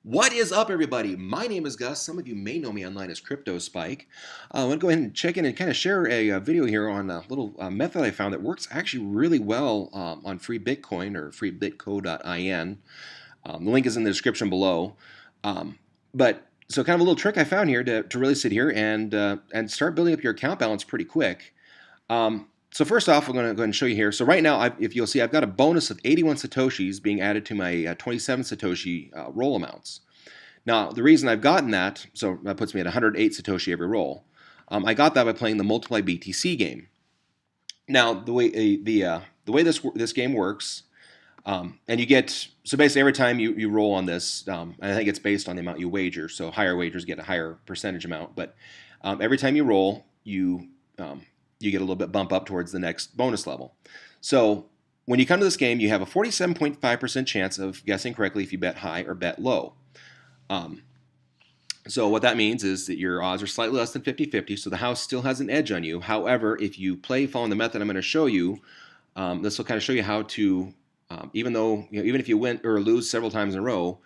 What is up, everybody? My name is Gus. Some of you may know me online as Crypto Spike. I'm going to go ahead and check in and kind of share a video here on a little method I found that works actually really well on free Bitcoin or freebitco.in. The link is in the description below. So kind of a little trick I found here to really sit here and start building up your account balance pretty quick. So first off, I'm going to go ahead and show you here. So right now, if you'll see, I've got a bonus of 81 Satoshis being added to my 27 Satoshi roll amounts. Now, the reason I've gotten that, so that puts me at 108 Satoshi every roll. I got that by playing the Multiply BTC game. Now, the way this game works, and you get, so basically every time you roll on this, I think it's based on the amount you wager, so higher wagers get a higher percentage amount, but every time you roll, you get a little bit bump up towards the next bonus level. So when you come to this game, you have a 47.5% chance of guessing correctly if you bet high or bet low. So what that means is that your odds are slightly less than 50-50, so the house still has an edge on you. However, if you play following the method I'm going to show you, this will kind of show you how to, even if you win or lose several times in a row,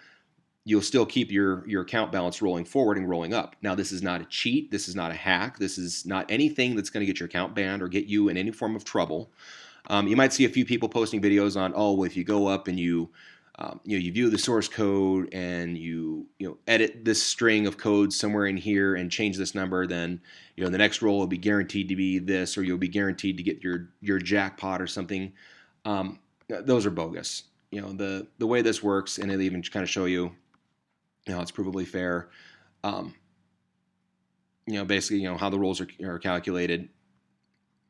you'll still keep your account balance rolling forward and rolling up. Now, this is not a cheat. This is not a hack. This is not anything that's going to get your account banned or get you in any form of trouble. You might see a few people posting videos on, well, if you go up and you view the source code and you edit this string of codes somewhere in here and change this number, then the next roll will be guaranteed to be this, or you'll be guaranteed to get your jackpot or something. Those are bogus. The way this works, and it'll even kind of show you. It's provably fair. Basically, how the rolls are calculated.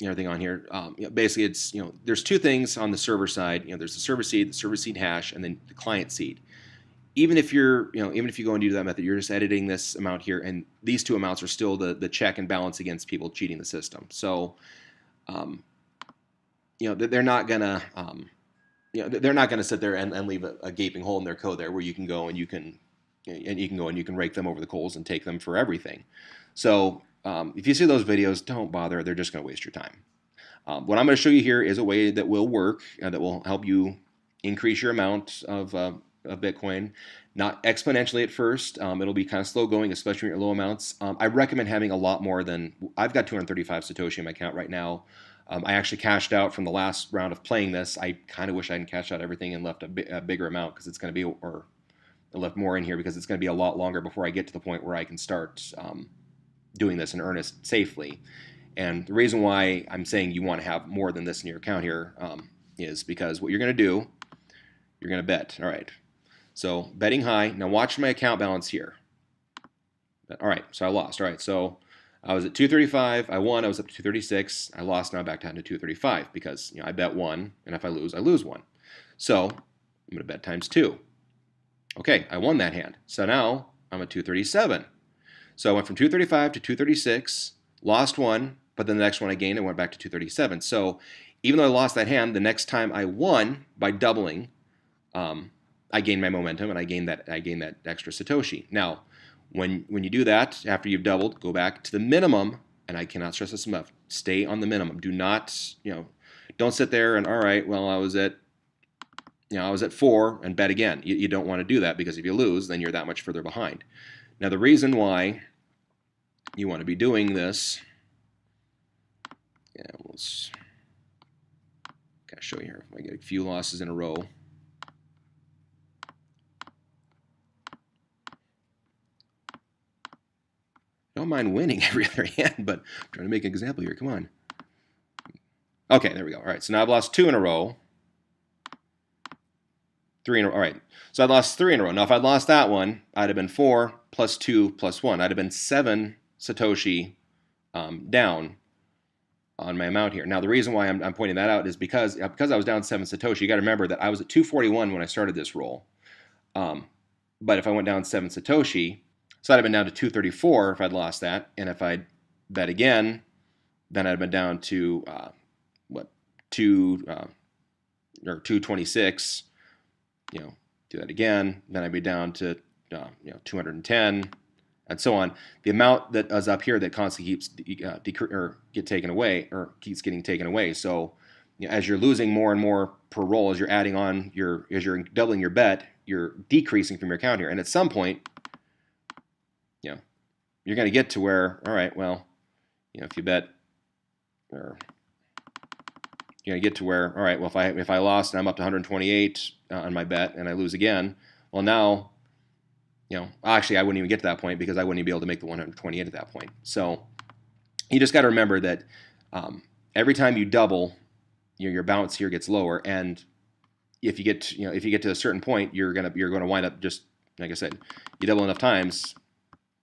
Everything on here. Basically, it's there's two things on the server side. There's the server seed hash, and then the client seed. Even if you go and do that method, you're just editing this amount here, and these two amounts are still the check and balance against people cheating the system. So, they're not gonna sit there and leave a gaping hole in their code there where you can go and you can rake them over the coals and take them for everything. So if you see those videos, don't bother. They're just going to waste your time. What I'm going to show you here is a way that will work, that will help you increase your amount of Bitcoin. Not exponentially at first. It'll be kind of slow going, especially when you're low amounts. I recommend having a lot more than, I've got 235 Satoshi in my account right now. I actually cashed out from the last round of playing this. I kind of wish I hadn't cashed out everything and left a bigger amount, because it's going to be, or I left more in here because it's going to be a lot longer before I get to the point where I can start doing this in earnest safely. And the reason why I'm saying you want to have more than this in your account here is because what you're going to do, you're going to bet. All right. So betting high. Now watch my account balance here. All right. So I lost. All right. So I was at 235. I won. I was up to 236. I lost. Now back down to 235 because I bet one, and if I lose one. So I'm going to bet times 2. Okay, I won that hand. So now I'm at 237. So I went from 235 to 236, lost one, but then the next one I gained, I went back to 237. So even though I lost that hand, the next time I won by doubling, I gained my momentum and I gained that extra Satoshi. Now, when you do that, after you've doubled, go back to the minimum, and I cannot stress this enough. Stay on the minimum. Do not, don't sit there and, all right, well, I was at 4 and bet again. You don't want to do that, because if you lose, then you're that much further behind. Now, the reason why you want to be doing this, let's kind of show you here. If I get a few losses in a row. Don't mind winning every other hand, but I'm trying to make an example here. Come on. Okay, there we go. All right, so now I've lost 2 in a row. 3 in a row. All right, so I lost 3 in a row. Now, if I'd lost that one, I'd have been 4 plus 2 plus 1. I'd have been 7 Satoshi down on my amount here. Now, the reason why I'm pointing that out is because I was down 7 Satoshi. You got to remember that I was at 241 when I started this roll. But if I went down 7 Satoshi, so I'd have been down to 234 if I'd lost that. And if I'd bet again, then I'd have been down to 226. Do that again, then I'd be down to 210, and so on. The amount that is up here that constantly keeps keeps getting taken away. So as you're losing more and more per roll, as you're adding on as you're doubling your bet, you're decreasing from your account here, and at some point, you know, you're going to get to where, all right, well, you know, if you bet, or you're going to get to where, all right, well, if I lost and I'm up to 128 on my bet and I lose again, well, now, you know, actually I wouldn't even get to that point because I wouldn't even be able to make the 128 at that point. So you just got to remember that every time you double, your bounce here gets lower, and if you get to a certain point, you're gonna wind up, just like I said, you double enough times,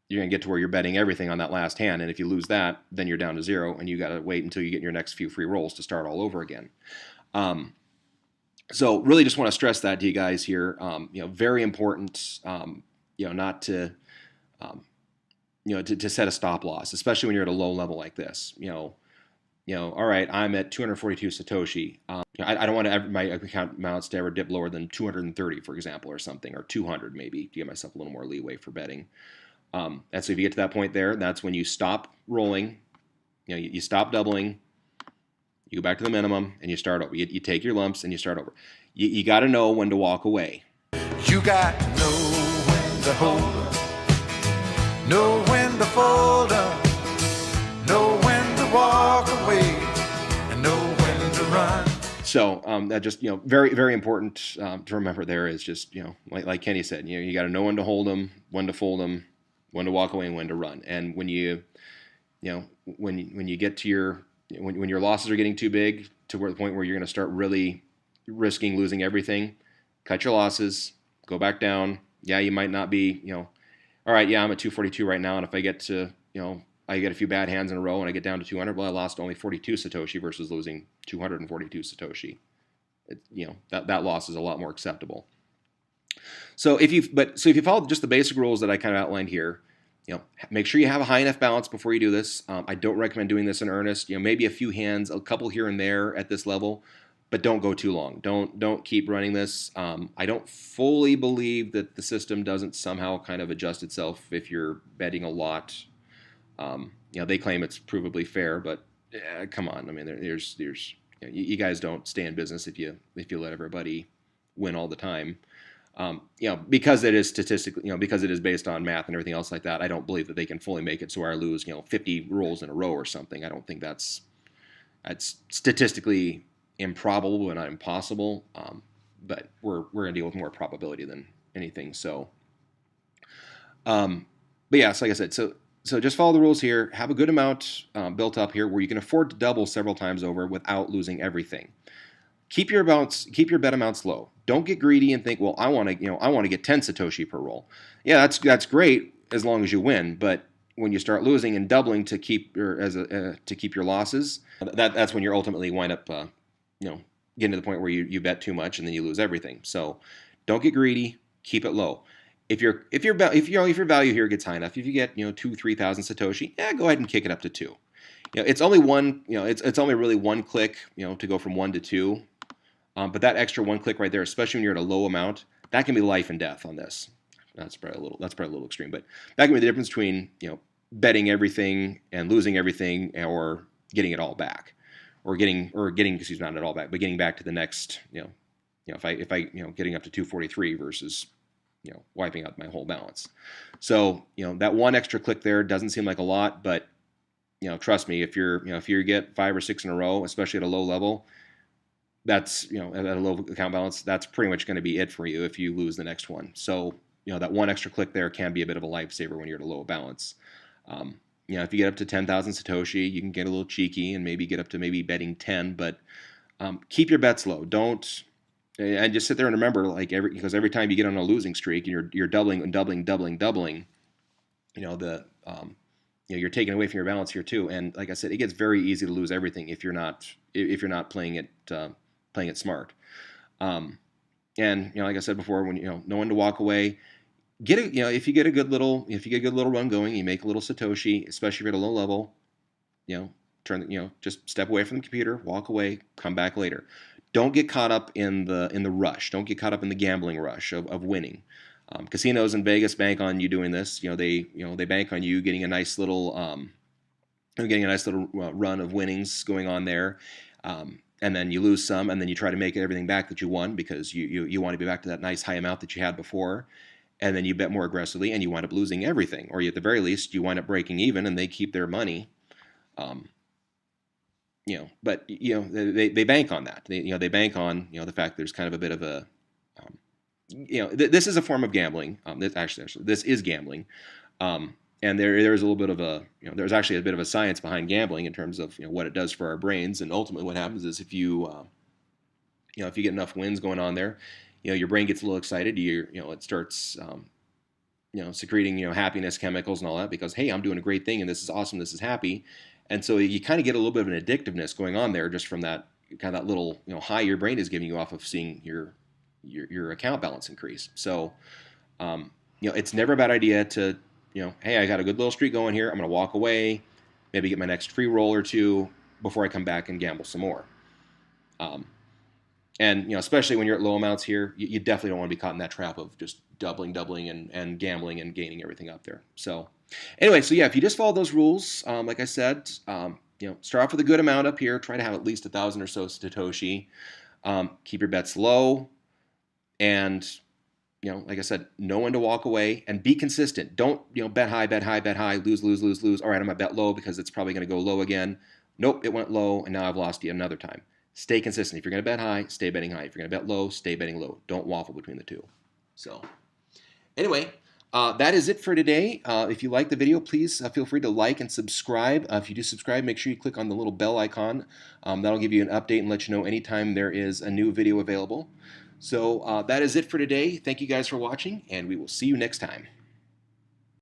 you're gonna get to where you're betting everything on that last hand, and if you lose that, then you're down to zero, and you got to wait until you get your next few free rolls to start all over again. So really, just want to stress that to you guys here. You know, very important. You know, not to to set a stop loss, especially when you're at a low level like this. All right, I'm at 242 Satoshi. I don't want my account amounts to ever dip lower than 230, for example, or something, or 200 maybe, to give myself a little more leeway for betting. And so if you get to that point there, that's when you stop rolling. You stop doubling. You go back to the minimum and you start over. You take your lumps and you start over. You got to know when to walk away. You got to know when to hold up, know when to fold up, know when to walk away, and know when to run. So that just very, very important to remember. There is just like Kenny said, you got to know when to hold them, when to fold them, when to walk away, and when to run. And when you get to your when your losses are getting too big to the point where you're going to start really risking losing everything, cut your losses, go back down. Yeah, you might not be all right. Yeah, I'm at 242 right now, and if I get to I get a few bad hands in a row and I get down to 200, well, I lost only 42 Satoshi versus losing 242 Satoshi. That loss is a lot more acceptable. So if you follow just the basic rules that I kind of outlined here, make sure you have a high enough balance before you do this. I don't recommend doing this in earnest. Maybe a few hands, a couple here and there at this level, but don't go too long. Don't keep running this. I don't fully believe that the system doesn't somehow kind of adjust itself if you're betting a lot. They claim it's provably fair, but come on. I mean, there's you guys don't stay in business if you let everybody win all the time. Because it is statistically, because it is based on math and everything else like that, I don't believe that they can fully make it so I lose, 50 rolls in a row or something. I don't think that's statistically improbable but not impossible. But we're going to deal with more probability than anything. So, but yeah, so like I said, so just follow the rules here. Have a good amount built up here where you can afford to double several times over without losing everything. Keep your bet amounts low. Don't get greedy and think, well, I want to get 10 Satoshi per roll. Yeah, that's great as long as you win. But when you start losing and doubling to keep your losses, that's when you're ultimately wind up getting to the point where you bet too much and then you lose everything. So don't get greedy. Keep it low. If your value here gets high enough, if you get 2,000-3,000 Satoshi, yeah, go ahead and kick it up to 2. It's only one. It's only really one click. To go from 1 to 2. But that extra one click right there, especially when you're at a low amount, that can be life and death on this. That's probably a little extreme, but that can be the difference between betting everything and losing everything, or getting it all back, or getting excuse me, not it all back, but getting back to the next if I getting up to 243 versus wiping out my whole balance. So that one extra click there doesn't seem like a lot, but trust me, if you get 5 or 6 in a row, especially at a low level, that's at a low account balance, that's pretty much going to be it for you if you lose the next one. So that one extra click there can be a bit of a lifesaver when you're at a low balance. If you get up to 10,000 Satoshi, you can get a little cheeky and maybe get up to maybe betting 10, but keep your bets low. Don't and just sit there and remember, because every time you get on a losing streak and you're doubling and doubling, you're taking away from your balance here too. And like I said, it gets very easy to lose everything if you're not playing it smart. And like I said before, when know when to walk away. If you get a good little run going, you make a little Satoshi, especially if you're at a low level. Just step away from the computer, walk away, come back later. Don't get caught up in the rush. Don't get caught up in the gambling rush of winning. Casinos in Vegas bank on you doing this. They bank on you getting a nice little run of winnings going on there. and then you lose some, and then you try to make everything back that you won because you want to be back to that nice high amount that you had before, and then you bet more aggressively, and you wind up losing everything, or at the very least, you wind up breaking even, and they keep their money. Um, but they bank on that. They bank on the fact there's kind of a bit of a this is a form of gambling. Actually, this is gambling. And there's a little bit of a there's actually a bit of a science behind gambling in terms of what it does for our brains, and ultimately what happens is if you get enough wins going on there, your brain gets a little excited. It starts secreting happiness chemicals and all that because hey, I'm doing a great thing and this is awesome, this is happy, and so you kind of get a little bit of an addictiveness going on there just from that kind of that little high your brain is giving you off of seeing your account balance increase. So it's never a bad idea to hey, I got a good little streak going here. I'm going to walk away, maybe get my next free roll or two before I come back and gamble some more. And especially when you're at low amounts here, you definitely don't want to be caught in that trap of just doubling, and gambling and gaining everything up there. So anyway, so yeah, if you just follow those rules, like I said, start off with a good amount up here. Try to have at least 1,000 or so Satoshi. Keep your bets low, and like I said, know when to walk away and be consistent. Don't bet high, lose. All right, I'm gonna bet low because it's probably gonna go low again. Nope, it went low, and now I've lost you another time. Stay consistent. If you're going to bet high, stay betting high. If you're going to bet low, stay betting low. Don't waffle between the two. So anyway, that is it for today. If you like the video, please feel free to like and subscribe. If you do subscribe, make sure you click on the little bell icon. That'll give you an update and let you know anytime there is a new video available. So that is it for today. Thank you guys for watching, and we will see you next time.